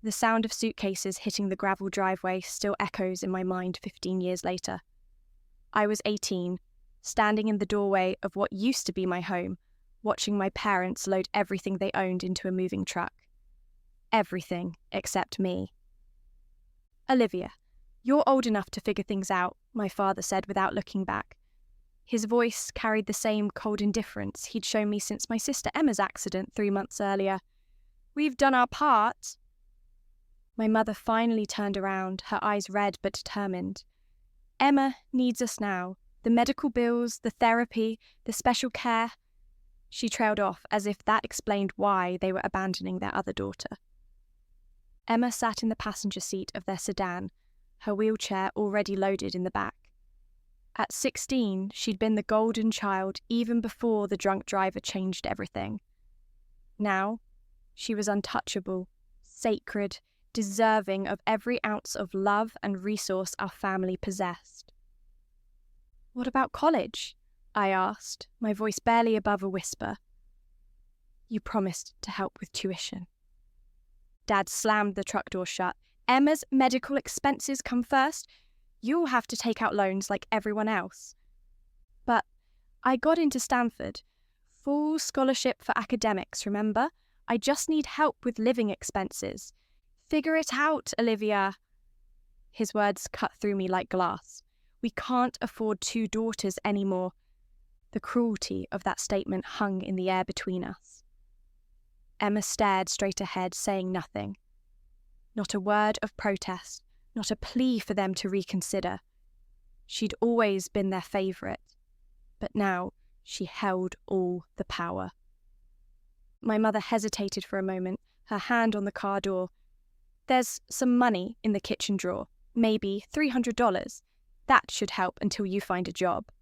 The sound of suitcases hitting the gravel driveway still echoes in my mind 15 years later. I was 18, standing in the doorway of what used to be my home, watching my parents load everything they owned into a moving truck. Everything except me. "Olivia, you're old enough to figure things out," my father said without looking back. His voice carried the same cold indifference he'd shown me since my sister Emma's accident 3 months earlier. "We've done our part." My mother finally turned around, her eyes red but determined. "Emma needs us now. The medical bills, the therapy, the special care." She trailed off as if that explained why they were abandoning their other daughter. Emma sat in the passenger seat of their sedan, her wheelchair already loaded in the back. At 16, she'd been the golden child even before the drunk driver changed everything. Now, she was untouchable, sacred, deserving of every ounce of love and resource our family possessed. "What about college?" I asked, my voice barely above a whisper. "You promised to help with tuition." Dad slammed the truck door shut. "Emma's medical expenses come first. You'll have to take out loans like everyone else." "But I got into Stanford. Full scholarship for academics, remember? I just need help with living expenses. Figure it out, Olivia." His words cut through me like glass. We can't afford 2 daughters anymore. The cruelty of that statement hung in the air between us. Emma stared straight ahead, saying nothing. Not a word of protest, not a plea for them to reconsider. She'd always been their favourite, but now she held all the power. My mother hesitated for a moment, her hand on the car door. "There's some money in the kitchen drawer, maybe $300. That should help until you find a job."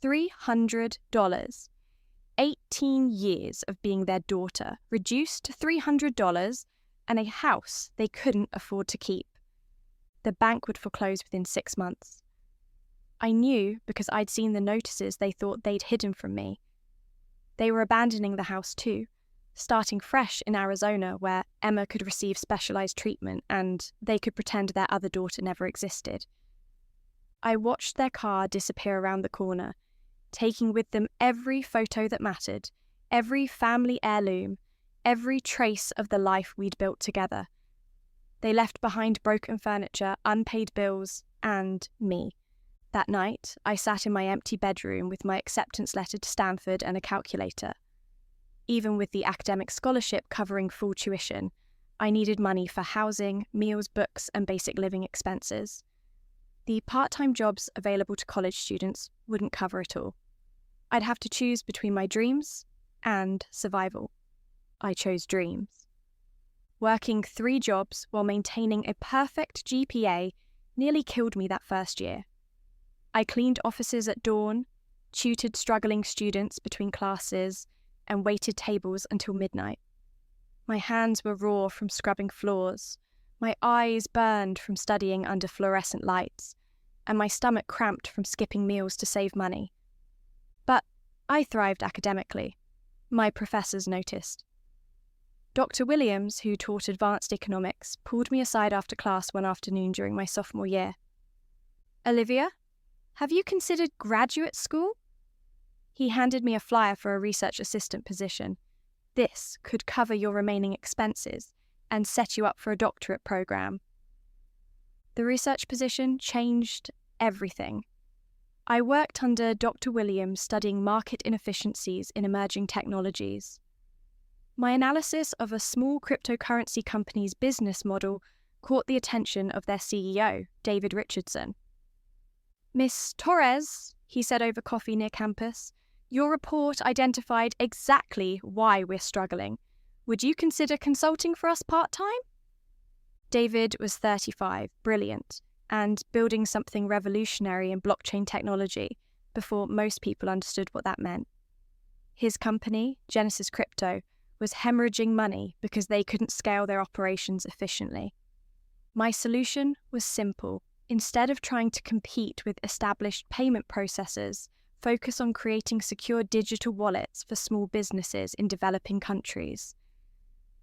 $300. 18 years of being their daughter, reduced to $300 and a house they couldn't afford to keep. The bank would foreclose within 6 months. I knew because I'd seen the notices they thought they'd hidden from me. They were abandoning the house too, starting fresh in Arizona where Emma could receive specialized treatment and they could pretend their other daughter never existed. I watched their car disappear around the corner, taking with them every photo that mattered, every family heirloom, every trace of the life we'd built together. They left behind broken furniture, unpaid bills, and me. That night, I sat in my empty bedroom with my acceptance letter to Stanford and a calculator. Even with the academic scholarship covering full tuition, I needed money for housing, meals, books, and basic living expenses. The part-time jobs available to college students wouldn't cover it all. I'd have to choose between my dreams and survival. I chose dreams. Working 3 jobs while maintaining a perfect GPA nearly killed me that first year. I cleaned offices at dawn, tutored struggling students between classes, and waited tables until midnight. My hands were raw from scrubbing floors, my eyes burned from studying under fluorescent lights, and my stomach cramped from skipping meals to save money. But I thrived academically. My professors noticed. Dr. Williams, who taught advanced economics, pulled me aside after class one afternoon during my sophomore year. "Olivia, have you considered graduate school?" He handed me a flyer for a research assistant position. "This could cover your remaining expenses and set you up for a doctorate program." The research position changed everything. I worked under Dr. Williams studying market inefficiencies in emerging technologies. My analysis of a small cryptocurrency company's business model caught the attention of their CEO, David Richardson. "Miss Torres," he said over coffee near campus, "your report identified exactly why we're struggling. Would you consider consulting for us part-time?" David was 35, brilliant, and building something revolutionary in blockchain technology before most people understood what that meant. His company, Genesis Crypto, was hemorrhaging money because they couldn't scale their operations efficiently. My solution was simple. Instead of trying to compete with established payment processors, focus on creating secure digital wallets for small businesses in developing countries.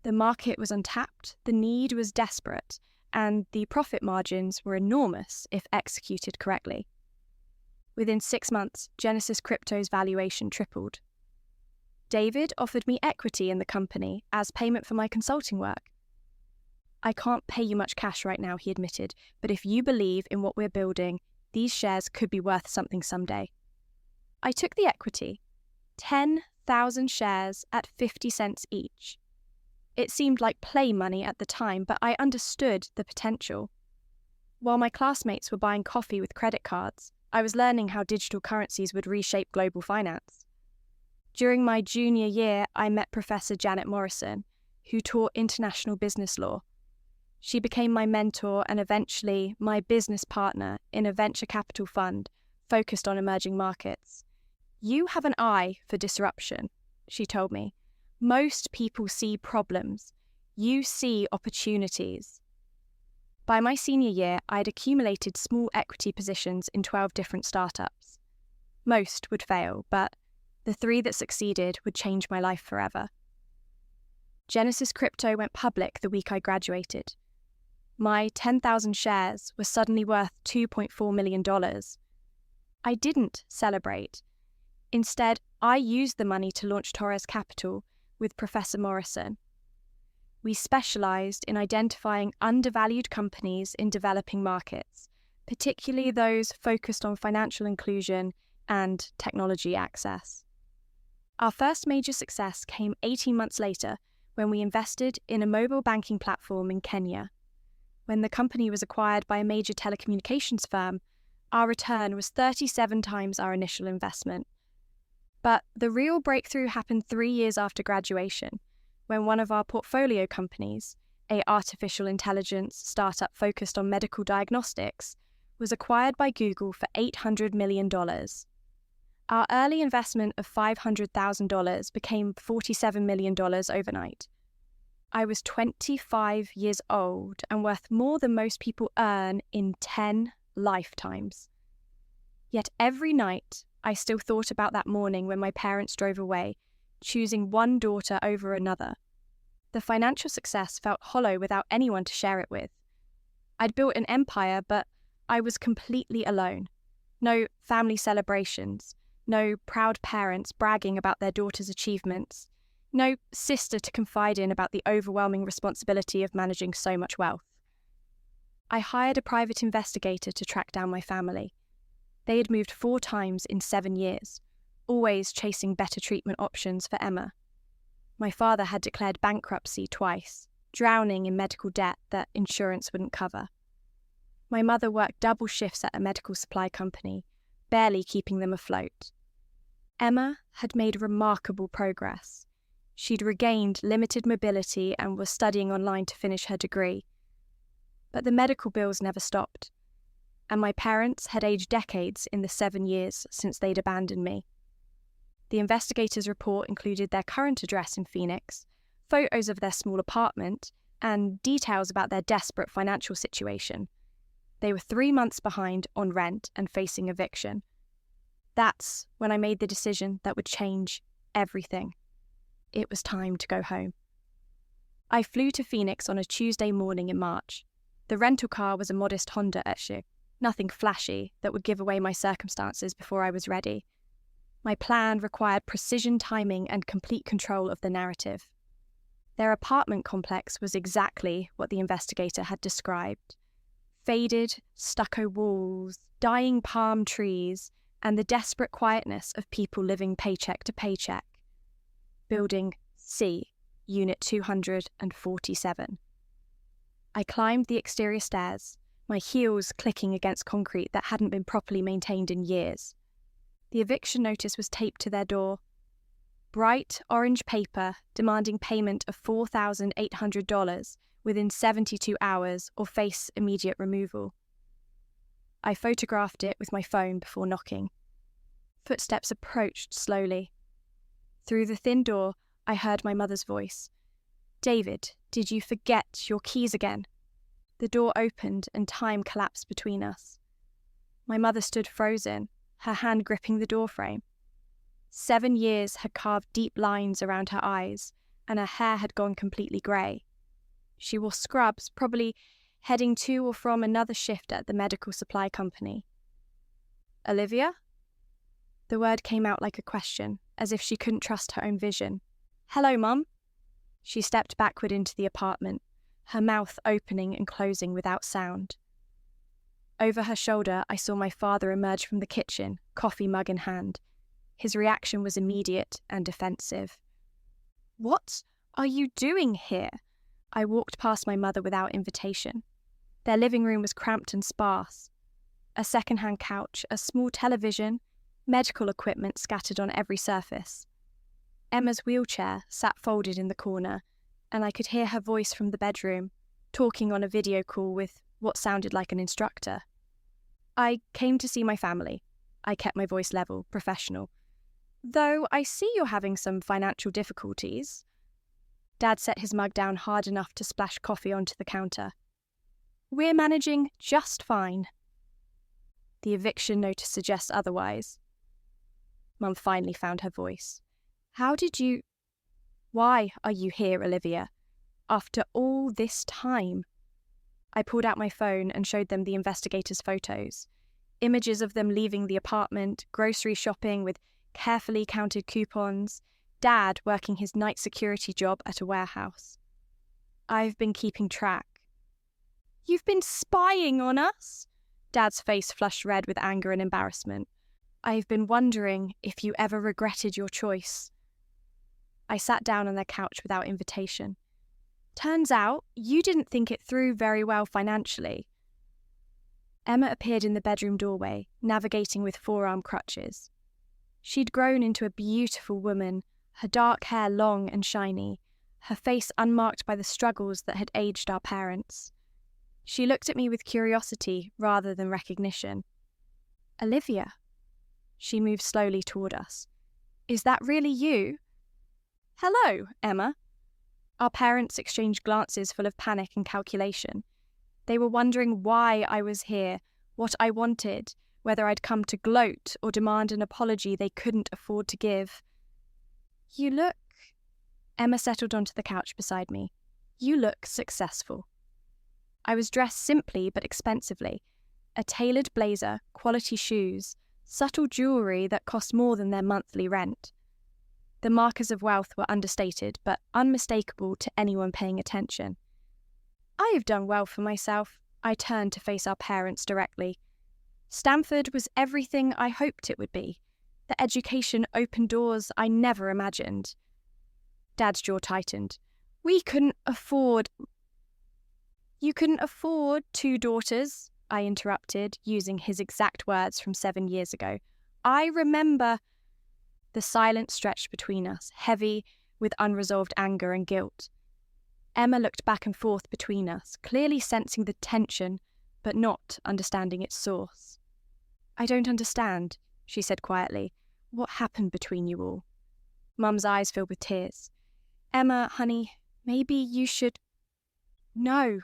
The market was untapped, the need was desperate, and the profit margins were enormous if executed correctly. Within 6 months, Genesis Crypto's valuation tripled. David offered me equity in the company as payment for my consulting work. "I can't pay you much cash right now," he admitted, "but if you believe in what we're building, these shares could be worth something someday." I took the equity, 10,000 shares at 50 cents each. It seemed like play money at the time, but I understood the potential. While my classmates were buying coffee with credit cards, I was learning how digital currencies would reshape global finance. During my junior year, I met Professor Janet Morrison, who taught international business law. She became my mentor and eventually my business partner in a venture capital fund focused on emerging markets. "You have an eye for disruption," she told me. "Most people see problems. You see opportunities." By my senior year, I'd accumulated small equity positions in 12 different startups. Most would fail, but the 3 that succeeded would change my life forever. Genesis Crypto went public the week I graduated. My 10,000 shares were suddenly worth $2.4 million. I didn't celebrate. Instead, I used the money to launch Torres Capital with Professor Morrison. We specialized in identifying undervalued companies in developing markets, particularly those focused on financial inclusion and technology access. Our first major success came 18 months later when we invested in a mobile banking platform in Kenya. When the company was acquired by a major telecommunications firm, our return was 37 times our initial investment. But the real breakthrough happened 3 years after graduation, when one of our portfolio companies, a artificial intelligence startup focused on medical diagnostics, was acquired by Google for $800 million. Our early investment of $500,000 became $47 million overnight. I was 25 years old and worth more than most people earn in 10 lifetimes. Yet every night, I still thought about that morning when my parents drove away, choosing one daughter over another. The financial success felt hollow without anyone to share it with. I'd built an empire, but I was completely alone. No family celebrations, no proud parents bragging about their daughter's achievements, no sister to confide in about the overwhelming responsibility of managing so much wealth. I hired a private investigator to track down my family. They had moved 4 times in 7 years, always chasing better treatment options for Emma. My father had declared bankruptcy twice, drowning in medical debt that insurance wouldn't cover. My mother worked double shifts at a medical supply company, barely keeping them afloat. Emma had made remarkable progress. She'd regained limited mobility and was studying online to finish her degree. But the medical bills never stopped, and my parents had aged decades in the 7 years since they'd abandoned me. The investigator's report included their current address in Phoenix, photos of their small apartment, and details about their desperate financial situation. They were 3 months behind on rent and facing eviction. That's when I made the decision that would change everything. It was time to go home. I flew to Phoenix on a Tuesday morning in March. The rental car was a modest Honda issue, nothing flashy that would give away my circumstances before I was ready. My plan required precision timing and complete control of the narrative. Their apartment complex was exactly what the investigator had described. Faded, stucco walls, dying palm trees, and the desperate quietness of people living paycheck to paycheck. Building C, Unit 247. I climbed the exterior stairs, my heels clicking against concrete that hadn't been properly maintained in years. The eviction notice was taped to their door. Bright orange paper demanding payment of $4,800 within 72 hours or face immediate removal. I photographed it with my phone before knocking. Footsteps approached slowly. Through the thin door, I heard my mother's voice. "David, did you forget your keys again?" The door opened and time collapsed between us. My mother stood frozen, her hand gripping the doorframe. 7 years had carved deep lines around her eyes, and her hair had gone completely grey. She wore scrubs, probably heading to or from another shift at the medical supply company. "Olivia?" The word came out like a question, as if she couldn't trust her own vision. "Hello, Mum." She stepped backward into the apartment, her mouth opening and closing without sound. Over her shoulder, I saw my father emerge from the kitchen, coffee mug in hand. His reaction was immediate and defensive. "What are you doing here?" I walked past my mother without invitation. Their living room was cramped and sparse. A second-hand couch, a small television, medical equipment scattered on every surface. Emma's wheelchair sat folded in the corner, and I could hear her voice from the bedroom, talking on a video call with what sounded like an instructor. "I came to see my family." I kept my voice level, professional. "Though I see you're having some financial difficulties." Dad set his mug down hard enough to splash coffee onto the counter. "We're managing just fine." The eviction notice suggests otherwise. Mum finally found her voice. Why are you here, Olivia? After all this time?" I pulled out my phone and showed them the investigators' photos. Images of them leaving the apartment, grocery shopping with carefully counted coupons, Dad working his night security job at a warehouse. "I've been keeping track." "You've been spying on us?" Dad's face flushed red with anger and embarrassment. "I've been wondering if you ever regretted your choice." I sat down on their couch without invitation. "Turns out you didn't think it through very well financially." Emma appeared in the bedroom doorway, navigating with forearm crutches. She'd grown into a beautiful woman, her dark hair long and shiny, her face unmarked by the struggles that had aged our parents. She looked at me with curiosity rather than recognition. "Olivia?" She moved slowly toward us. "Is that really you?" "Hello, Emma." Our parents exchanged glances full of panic and calculation. They were wondering why I was here, what I wanted, whether I'd come to gloat or demand an apology they couldn't afford to give. "You look..." Emma settled onto the couch beside me. "You look successful." I was dressed simply but expensively. A tailored blazer, quality shoes, subtle jewellery that cost more than their monthly rent. The markers of wealth were understated but unmistakable to anyone paying attention. "I have done well for myself." I turned to face our parents directly. "Stanford was everything I hoped it would be. The education opened doors I never imagined." Dad's jaw tightened. "You couldn't afford 2 daughters," I interrupted, using his exact words from 7 years ago. "I remember..." The silence stretched between us, heavy with unresolved anger and guilt. Emma looked back and forth between us, clearly sensing the tension, but not understanding its source. "I don't understand," she said quietly. "What happened between you all?" Mum's eyes filled with tears. "Emma, honey, maybe you should..." "No."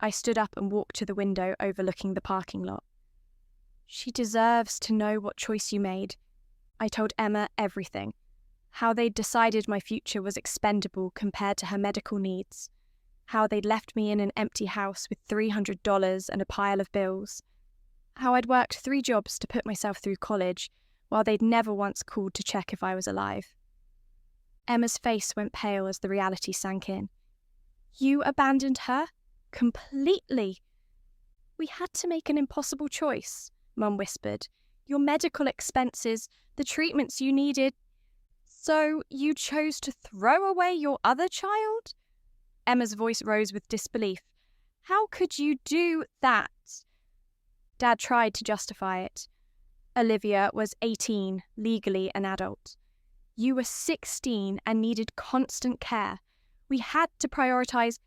I stood up and walked to the window overlooking the parking lot. "She deserves to know what choice you made." I told Emma everything. How they'd decided my future was expendable compared to her medical needs. How they'd left me in an empty house with $300 and a pile of bills. How I'd worked 3 jobs to put myself through college, while they'd never once called to check if I was alive. Emma's face went pale as the reality sank in. "You abandoned her? Completely?" "We had to make an impossible choice," Mum whispered. "Your medical expenses, the treatments you needed. So you chose to throw away your other child?" Emma's voice rose with disbelief. "How could you do that?" Dad tried to justify it. "Olivia was 18, legally an adult. You were 16 and needed constant care. We had to prioritize..."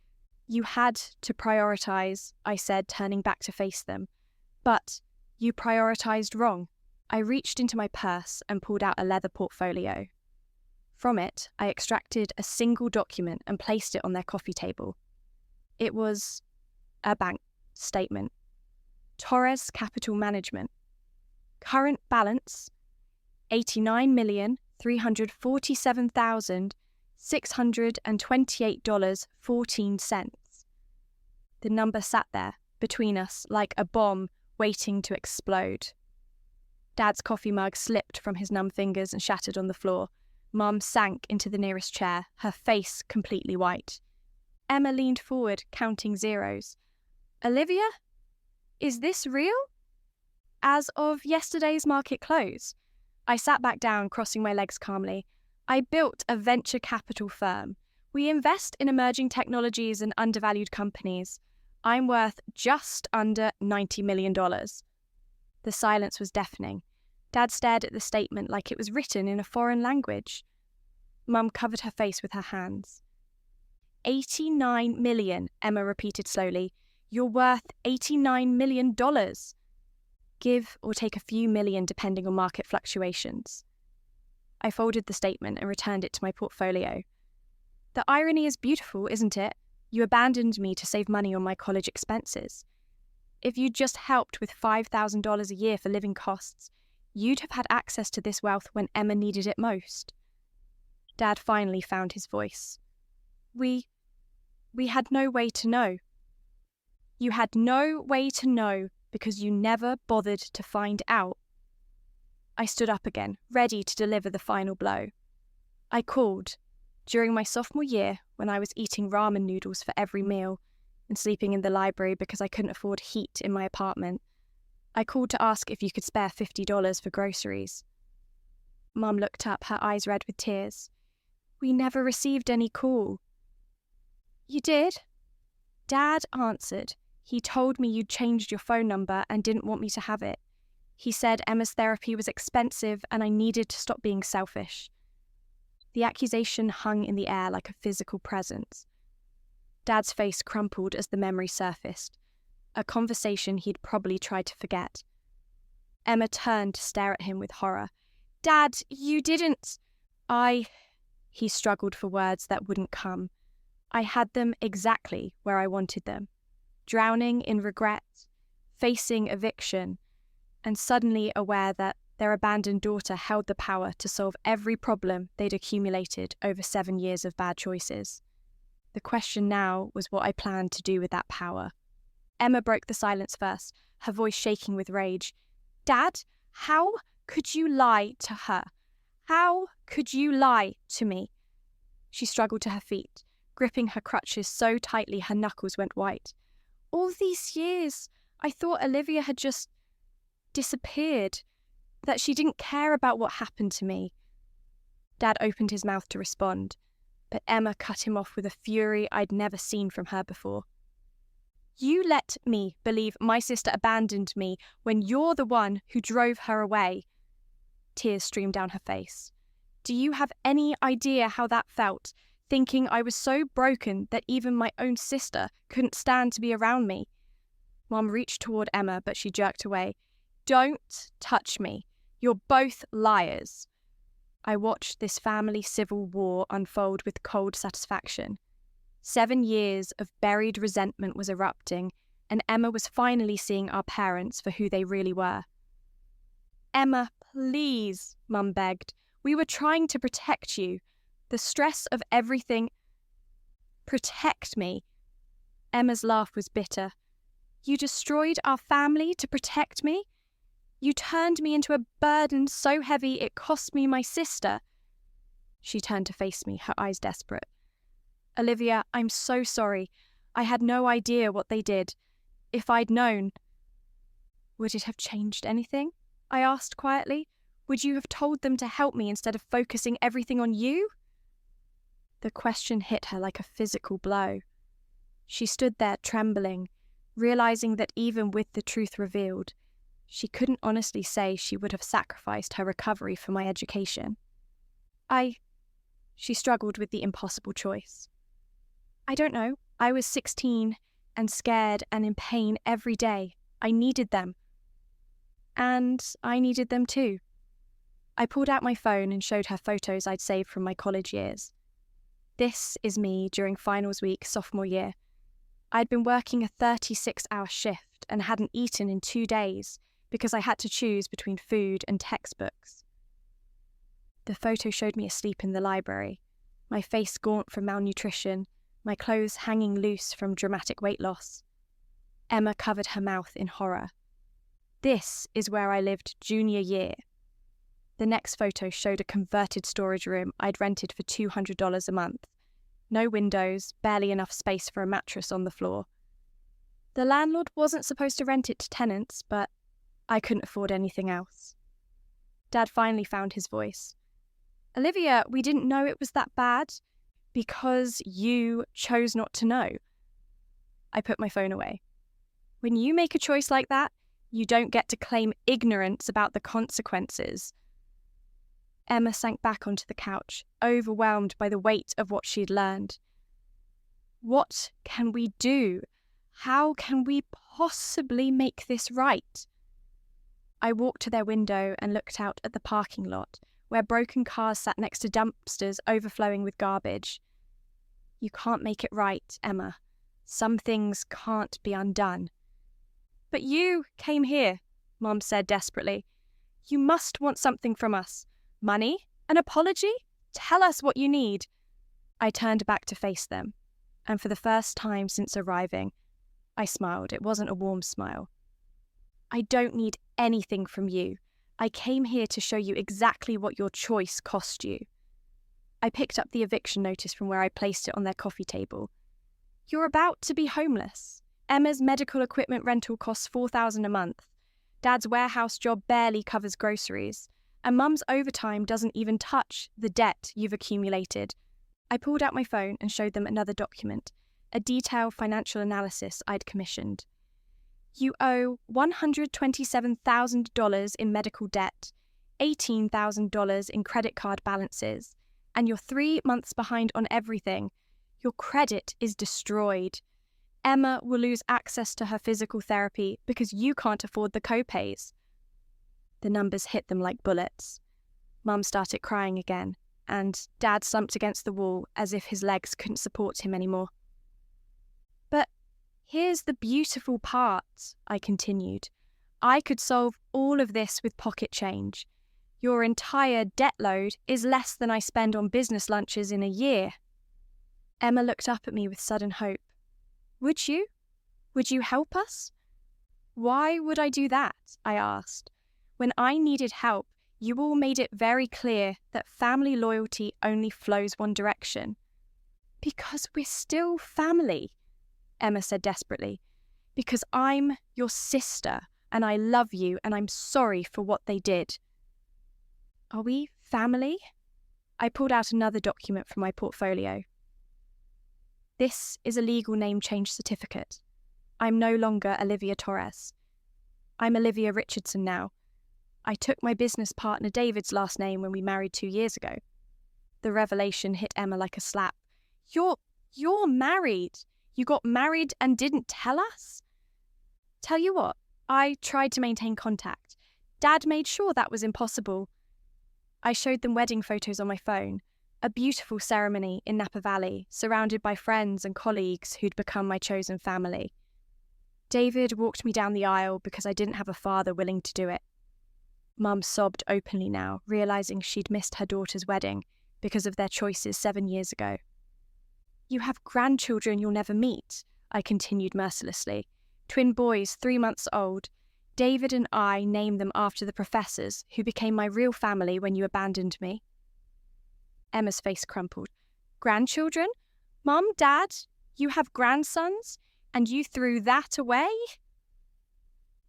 "You had to prioritize," I said, turning back to face them. "But you prioritized wrong." I reached into my purse and pulled out a leather portfolio. From it, I extracted a single document and placed it on their coffee table. It was a bank statement. Torres Capital Management. Current balance, $89,347,000 $628.14. The number sat there, between us, like a bomb waiting to explode. Dad's coffee mug slipped from his numb fingers and shattered on the floor. Mum sank into the nearest chair, her face completely white. Emma leaned forward, counting zeros. Olivia? Is this real? As of yesterday's market close. I sat back down, crossing my legs calmly. I built a venture capital firm. We invest in emerging technologies and undervalued companies. I'm worth just under $90 million. The silence was deafening. Dad stared at the statement like it was written in a foreign language. Mum covered her face with her hands. 89 million, Emma repeated slowly. You're worth $89 million. Give or take a few million depending on market fluctuations. I folded the statement and returned it to my portfolio. The irony is beautiful, isn't it? You abandoned me to save money on my college expenses. If you'd just helped with $5,000 a year for living costs, you'd have had access to this wealth when Emma needed it most. Dad finally found his voice. We had no way to know. You had no way to know because you never bothered to find out. I stood up again, ready to deliver the final blow. I called. During my sophomore year, when I was eating ramen noodles for every meal and sleeping in the library because I couldn't afford heat in my apartment, I called to ask if you could spare $50 for groceries. Mum looked up, her eyes red with tears. We never received any call. You did? Dad answered. He told me you'd changed your phone number and didn't want me to have it. He said Emma's therapy was expensive and I needed to stop being selfish. The accusation hung in the air like a physical presence. Dad's face crumpled as the memory surfaced, a conversation he'd probably tried to forget. Emma turned to stare at him with horror. Dad, you didn't... He struggled for words that wouldn't come. I had them exactly where I wanted them. Drowning in regret, facing eviction, and suddenly aware that their abandoned daughter held the power to solve every problem they'd accumulated over 7 years of bad choices. The question now was what I planned to do with that power. Emma broke the silence first, her voice shaking with rage. Dad, how could you lie to her? How could you lie to me? She struggled to her feet, gripping her crutches so tightly her knuckles went white. All these years, I thought Olivia had just disappeared, that she didn't care about what happened to me. Dad opened his mouth to respond, but Emma cut him off with a fury I'd never seen from her before. You let me believe my sister abandoned me when you're the one who drove her away. Tears streamed down her face. Do you have any idea how that felt, thinking I was so broken that even my own sister couldn't stand to be around me? Mum reached toward Emma, but she jerked away. Don't touch me. You're both liars. I watched this family civil war unfold with cold satisfaction. 7 years of buried resentment was erupting, and Emma was finally seeing our parents for who they really were. Emma, please, Mum begged. We were trying to protect you. The stress of everything... Protect me. Emma's laugh was bitter. You destroyed our family to protect me? You turned me into a burden so heavy it cost me my sister. She turned to face me, her eyes desperate. Olivia, I'm so sorry. I had no idea what they did. If I'd known... Would it have changed anything? I asked quietly. Would you have told them to help me instead of focusing everything on you? The question hit her like a physical blow. She stood there trembling, realizing that even with the truth revealed, she couldn't honestly say she would have sacrificed her recovery for my education. She struggled with the impossible choice. I don't know. I was 16 and scared and in pain every day. I needed them. And I needed them too. I pulled out my phone and showed her photos I'd saved from my college years. This is me during finals week sophomore year. I'd been working a 36-hour shift and hadn't eaten in 2 days because I had to choose between food and textbooks. The photo showed me asleep in the library. my face gaunt from malnutrition, my clothes hanging loose from dramatic weight loss. Emma covered her mouth in horror. This is where I lived junior year. The next photo showed a converted storage room I'd rented for $200 a month. No windows, barely enough space for a mattress on the floor. The landlord wasn't supposed to rent it to tenants, but I couldn't afford anything else. Dad finally found his voice. Olivia, we didn't know it was that bad because you chose not to know. I put my phone away. When you make a choice like that, you don't get to claim ignorance about the consequences. Emma sank back onto the couch, overwhelmed by the weight of what she'd learned. What can we do? How can we possibly make this right? I walked to their window and looked out at the parking lot, where broken cars sat next to dumpsters overflowing with garbage. You can't make it right, Emma. Some things can't be undone. But you came here, Mom said desperately. You must want something from us. Money? An apology? Tell us what you need. I turned back to face them, and for the first time since arriving, I smiled. It wasn't a warm smile. I don't need anything from you. I came here to show you exactly what your choice cost you. I picked up the eviction notice from where I placed it on their coffee table. You're about to be homeless. Emma's medical equipment rental costs $4,000 a month. Dad's warehouse job barely covers groceries. And Mum's overtime doesn't even touch the debt you've accumulated. I pulled out my phone and showed them another document, a detailed financial analysis I'd commissioned. You owe $127,000 in medical debt, $18,000 in credit card balances, and you're 3 months behind on everything. Your credit is destroyed. Emma will lose access to her physical therapy because you can't afford the co-pays. The numbers hit them like bullets. Mum started crying again, and Dad slumped against the wall as if his legs couldn't support him anymore. But here's the beautiful part, I continued. I could solve all of this with pocket change. Your entire debt load is less than I spend on business lunches in a year. Emma looked up at me with sudden hope. Would you? Would you help us? Why would I do that? I asked. When I needed help, you all made it very clear that family loyalty only flows one direction. Because we're still family, Emma said desperately. Because I'm your sister, and I love you, and I'm sorry for what they did. Are we family? I pulled out another document from my portfolio. This is a legal name change certificate. I'm no longer Olivia Torres. I'm Olivia Richardson now. I took my business partner David's last name when we married 2 years ago. The revelation hit Emma like a slap. You're married. You got married and didn't tell us? Tell you what, I tried to maintain contact. Dad made sure that was impossible. I showed them wedding photos on my phone, a beautiful ceremony in Napa Valley, surrounded by friends and colleagues who'd become my chosen family. David walked me down the aisle because I didn't have a father willing to do it. Mum sobbed openly now, realising she'd missed her daughter's wedding because of their choices 7 years ago. You have grandchildren you'll never meet, I continued mercilessly. Twin boys 3 months old. David and I named them after the professors who became my real family when you abandoned me. Emma's face crumpled. Grandchildren? Mum, Dad, you have grandsons? And you threw that away?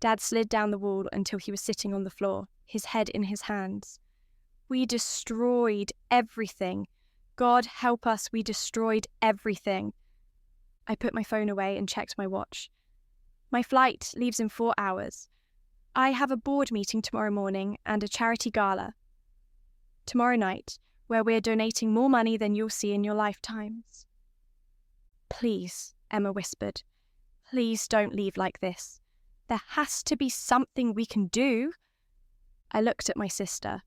Dad slid down the wall until he was sitting on the floor, his head in his hands. We destroyed everything. God help us, we destroyed everything. I put my phone away and checked my watch. My flight leaves in 4 hours. I have a board meeting tomorrow morning and a charity gala tomorrow night where we're donating more money than you'll see in your lifetimes. Please, Emma whispered, please don't leave like this. There has to be something we can do. I looked at my sister,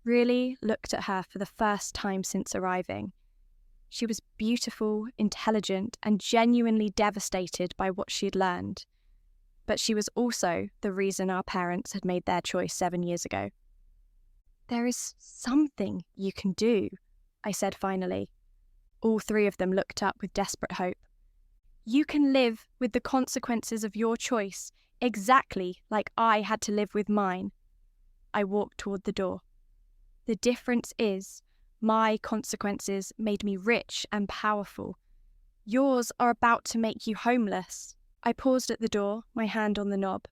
really looked at her for the first time since arriving. She was beautiful, intelligent, and genuinely devastated by what she'd learned. But she was also the reason our parents had made their choice 7 years ago. There is something you can do, I said finally. All three of them looked up with desperate hope. You can live with the consequences of your choice exactly like I had to live with mine. I walked toward the door. The difference is, my consequences made me rich and powerful. Yours are about to make you homeless. I paused at the door, my hand on the knob.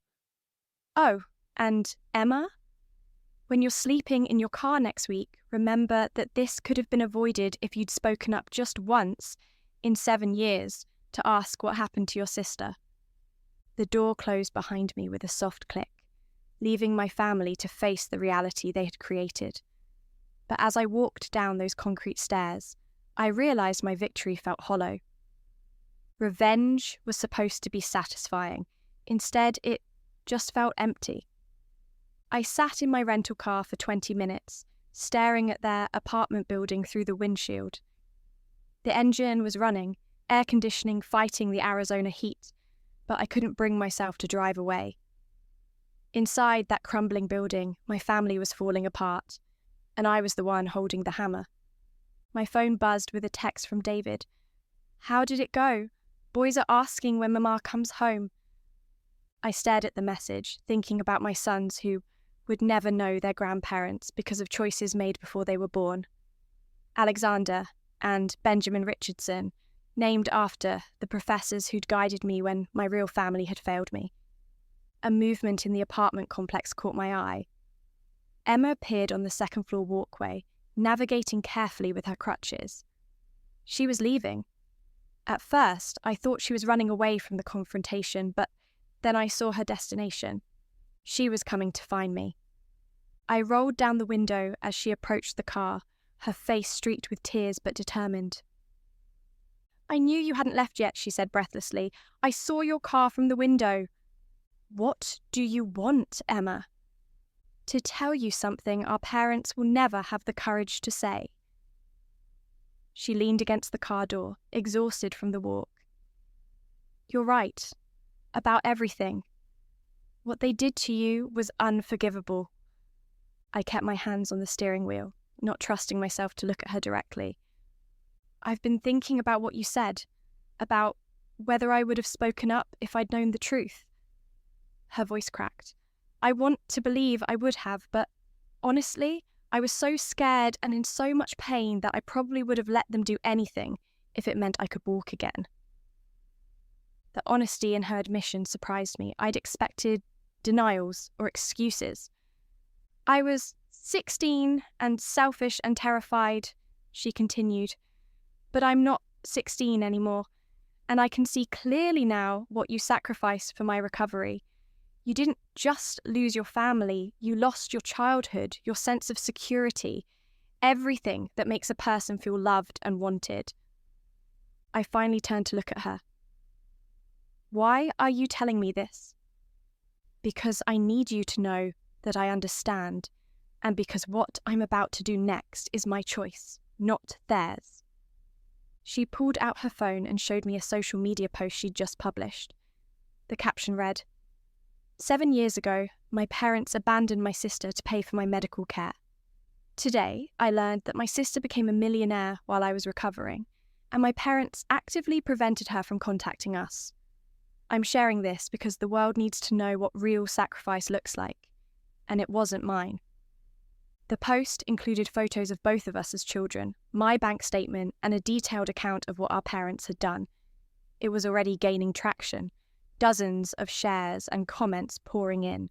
Oh, and Emma? When you're sleeping in your car next week, remember that this could have been avoided if you'd spoken up just once in 7 years to ask what happened to your sister. The door closed behind me with a soft click, leaving my family to face the reality they had created. But as I walked down those concrete stairs, I realized my victory felt hollow. Revenge was supposed to be satisfying. Instead, it just felt empty. I sat in my rental car for 20 minutes, staring at their apartment building through the windshield. The engine was running, air conditioning fighting the Arizona heat, but I couldn't bring myself to drive away. Inside that crumbling building, my family was falling apart, and I was the one holding the hammer. My phone buzzed with a text from David. How did it go? Boys are asking when Mama comes home. I stared at the message, thinking about my sons who would never know their grandparents because of choices made before they were born. Alexander and Benjamin Richardson, named after the professors who'd guided me when my real family had failed me. A movement in the apartment complex caught my eye. Emma appeared on the second-floor walkway, navigating carefully with her crutches. She was leaving. At first, I thought she was running away from the confrontation, but then I saw her destination. She was coming to find me. I rolled down the window as she approached the car, her face streaked with tears but determined. I knew you hadn't left yet, she said breathlessly. I saw your car from the window. What do you want, Emma? To tell you something our parents will never have the courage to say. She leaned against the car door, exhausted from the walk. You're right. About everything. What they did to you was unforgivable. I kept my hands on the steering wheel, not trusting myself to look at her directly. I've been thinking about what you said, about whether I would have spoken up if I'd known the truth. Her voice cracked. I want to believe I would have, but honestly, I was so scared and in so much pain that I probably would have let them do anything if it meant I could walk again. The honesty in her admission surprised me. I'd expected denials or excuses. I was 16 and selfish and terrified, she continued, but I'm not 16 anymore, and I can see clearly now what you sacrificed for my recovery. You didn't just lose your family, you lost your childhood, your sense of security, everything that makes a person feel loved and wanted. I finally turned to look at her. Why are you telling me this? Because I need you to know that I understand, and because what I'm about to do next is my choice, not theirs. She pulled out her phone and showed me a social media post she'd just published. The caption read, 7 years ago, my parents abandoned my sister to pay for my medical care. Today, I learned that my sister became a millionaire while I was recovering, and my parents actively prevented her from contacting us. I'm sharing this because the world needs to know what real sacrifice looks like, and it wasn't mine. The post included photos of both of us as children, my bank statement, and a detailed account of what our parents had done. It was already gaining traction, dozens of shares and comments pouring in.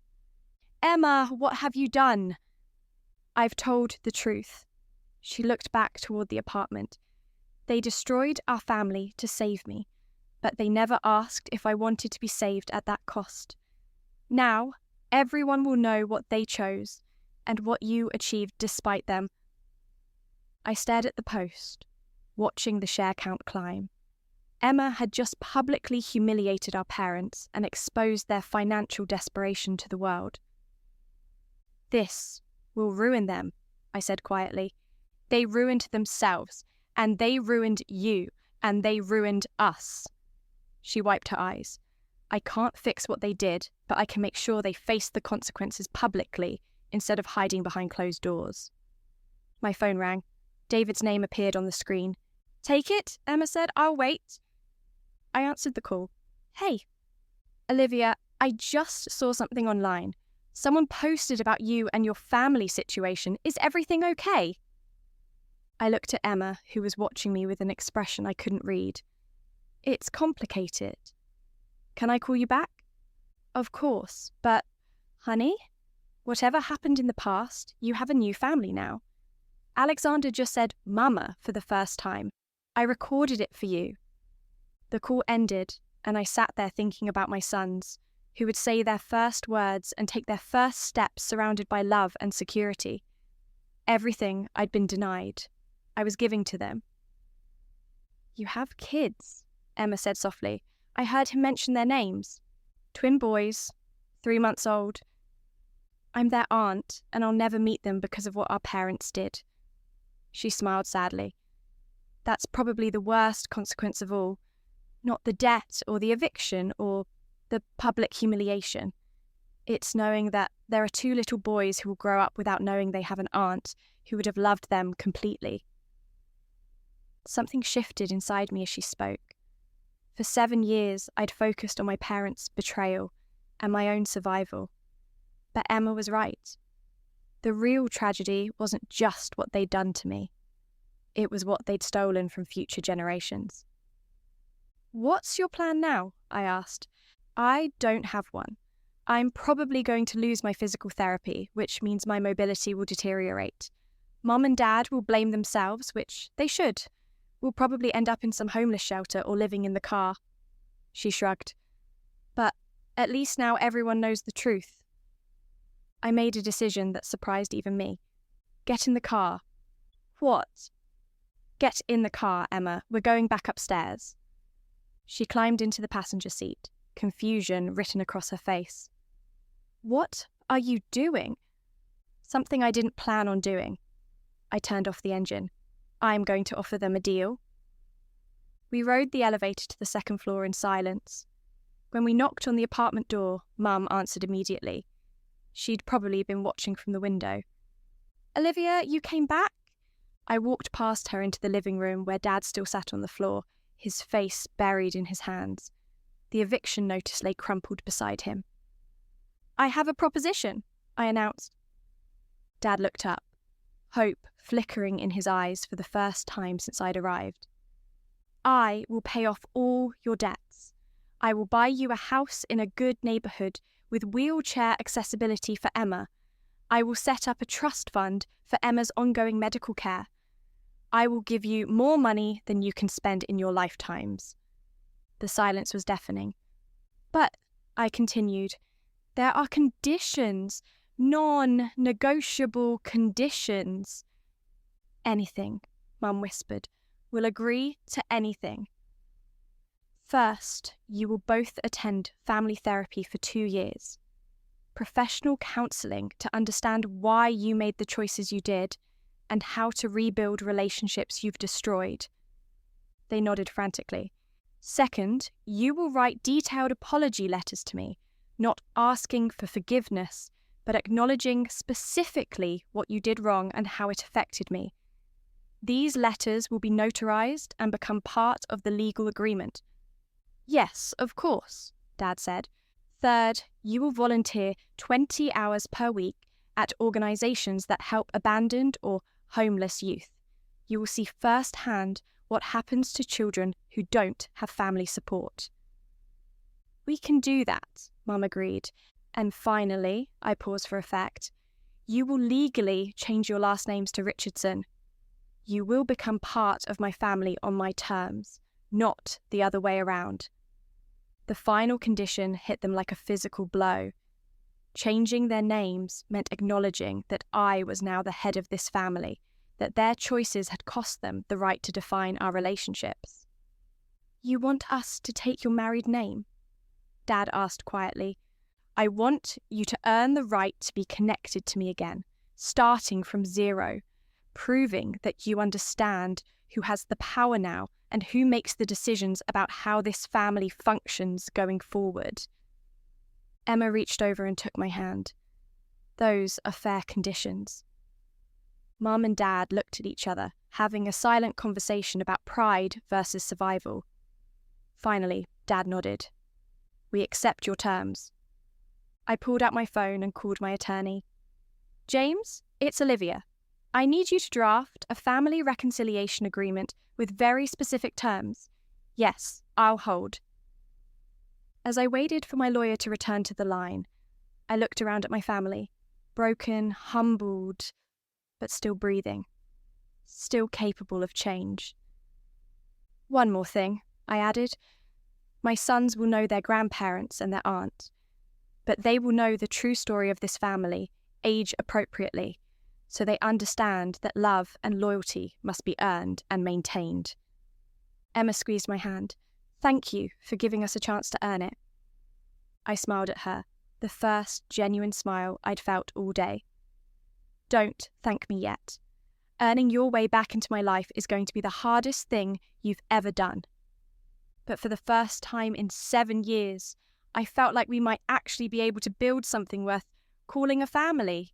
Emma, what have you done? I've told the truth. She looked back toward the apartment. They destroyed our family to save me, but they never asked if I wanted to be saved at that cost. Now, everyone will know what they chose and what you achieved despite them. I stared at the post, watching the share count climb. Emma had just publicly humiliated our parents and exposed their financial desperation to the world. This will ruin them, I said quietly. They ruined themselves, and they ruined you, and they ruined us. She wiped her eyes. I can't fix what they did, but I can make sure they face the consequences publicly instead of hiding behind closed doors. My phone rang. David's name appeared on the screen. "Take it," Emma said. "I'll wait." I answered the call. "Hey, Olivia, I just saw something online. Someone posted about you and your family situation. Is everything okay?" I looked at Emma, who was watching me with an expression I couldn't read. "It's complicated. Can I call you back?" "Of course, but, honey, whatever happened in the past, you have a new family now. Alexander just said 'mama' for the first time. I recorded it for you." The call ended, and I sat there thinking about my sons, who would say their first words and take their first steps surrounded by love and security. Everything I'd been denied, I was giving to them. "You have kids," Emma said softly. "I heard him mention their names. Twin boys, 3 months old. I'm their aunt, and I'll never meet them because of what our parents did." She smiled sadly. "That's probably the worst consequence of all. Not the debt or the eviction or the public humiliation. It's knowing that there are 2 little boys who will grow up without knowing they have an aunt who would have loved them completely." Something shifted inside me as she spoke. For 7 years, I'd focused on my parents' betrayal and my own survival. But Emma was right. The real tragedy wasn't just what they'd done to me. It was what they'd stolen from future generations. "What's your plan now?" I asked. "I don't have one. I'm probably going to lose my physical therapy, which means my mobility will deteriorate. Mum and Dad will blame themselves, which they should. We'll probably end up in some homeless shelter or living in the car." She shrugged. "But at least now everyone knows the truth." I made a decision that surprised even me. "Get in the car." "What?" "Get in the car, Emma. We're going back upstairs." She climbed into the passenger seat, confusion written across her face. "What are you doing?" "Something I didn't plan on doing." I turned off the engine. "I'm going to offer them a deal." We rode the elevator to the second floor in silence. When we knocked on the apartment door, Mum answered immediately. She'd probably been watching from the window. "Olivia, you came back?" I walked past her into the living room where Dad still sat on the floor, his face buried in his hands. The eviction notice lay crumpled beside him. "I have a proposition," I announced. Dad looked up, hope flickering in his eyes for the first time since I'd arrived. "I will pay off all your debts. I will buy you a house in a good neighbourhood with wheelchair accessibility for Emma. I will set up a trust fund for Emma's ongoing medical care. I will give you more money than you can spend in your lifetimes." The silence was deafening. "But," I continued, "there are conditions, non-negotiable conditions." "Anything," Mum whispered. "We'll agree to anything. First, you will both attend family therapy for 2 years. Professional counselling to understand why you made the choices you did and how to rebuild relationships you've destroyed." They nodded frantically. "Second, you will write detailed apology letters to me, not asking for forgiveness, but acknowledging specifically what you did wrong and how it affected me. These letters will be notarized and become part of the legal agreement." "Yes, of course," Dad said. "Third, you will volunteer 20 hours per week at organisations that help abandoned or homeless youth. You will see firsthand what happens to children who don't have family support." "We can do that," Mum agreed. "And finally," I paused for effect, "you will legally change your last names to Richardson. You will become part of my family on my terms, not the other way around." The final condition hit them like a physical blow. Changing their names meant acknowledging that I was now the head of this family, that their choices had cost them the right to define our relationships. "You want us to take your married name?" Dad asked quietly. "I want you to earn the right to be connected to me again, starting from zero, proving that you understand who has the power now and who makes the decisions about how this family functions going forward." Emma reached over and took my hand. "Those are fair conditions." Mum and Dad looked at each other, having a silent conversation about pride versus survival. Finally, Dad nodded. We accept your terms. I pulled out my phone and called my attorney. James, it's Olivia. I need you to draft a family reconciliation agreement with very specific terms. Yes, I'll hold. As I waited for my lawyer to return to the line, I looked around at my family, broken, humbled, but still breathing, still capable of change. One more thing, I added. My sons will know their grandparents and their aunt, but they will know the true story of this family, age appropriately, so they understand that love and loyalty must be earned and maintained. Emma squeezed my hand. Thank you for giving us a chance to earn it. I smiled at her, the first genuine smile I'd felt all day. Don't thank me yet. Earning your way back into my life is going to be the hardest thing you've ever done. But for the first time in 7 years, I felt like we might actually be able to build something worth calling a family.